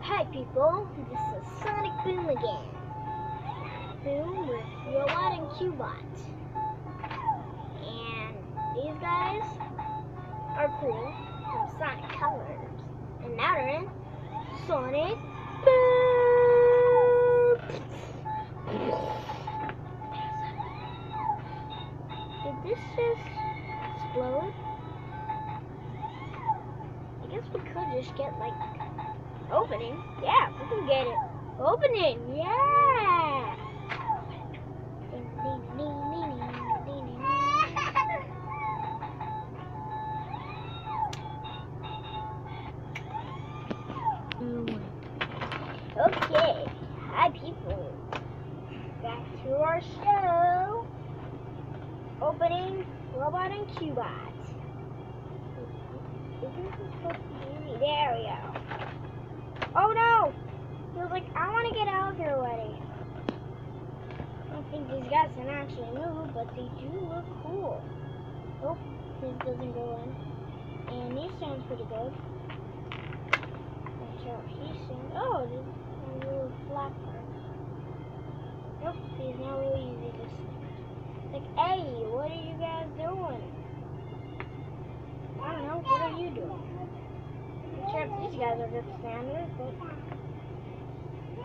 Hi people, this is Sonic Boom again. Boom with Robot and Cubit. And these guys are cool from Sonic Colors. And now they're in Sonic Boom! Did this just explode? I guess we could just get like opening. Yeah, we can get it. Opening, yeah! Okay, hi people. Back to our show. Opening Robot and Cubit. Isn't this supposed to be? There we go. Oh no! He was like, I want to get out of here already. I don't think these guys can actually move, but they do look cool. Oh, this doesn't go in. And he sounds pretty good. Not sure if he sounds. Oh, this is a little flat part. Nope, he's not really easy to see. Like, hey, what are you guys doing? I don't know, what are you doing? I'm sure if these guys are good standards, but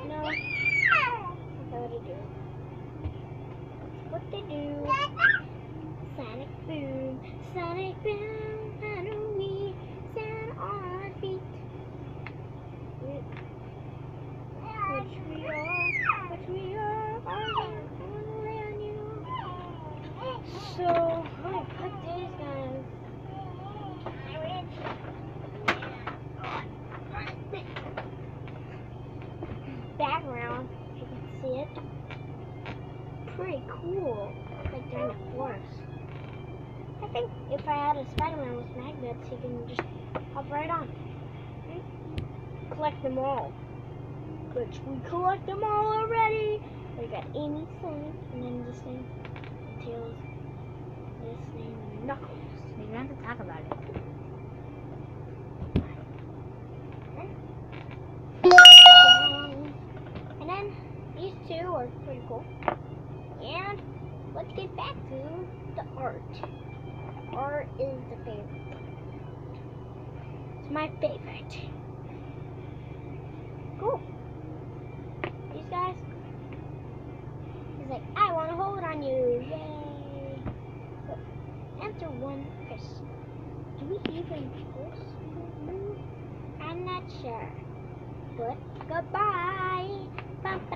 no, that's what they do. That's what they do. Sonic Boom, Sonic Boom, follow me, stand on our feet. Which we are on the way on you. So, I'm gonna put these guys. Background, if you can see it, pretty cool, like they're in the forest. I think if I had a Spider-Man with magnets, he can just hop right on. Collect them all, which we collect them all already. We got Amy, Sonic, and then this thing, Tails, this thing, Knuckles. We don't have to talk about it. And then these two are pretty cool. And let's get back to the art. Art is the favorite. It's my favorite. Cool. These guys. He's like, I want to hold on you. Yay. So, answer one question. Do we even push? I'm not sure. But goodbye. Goodbye.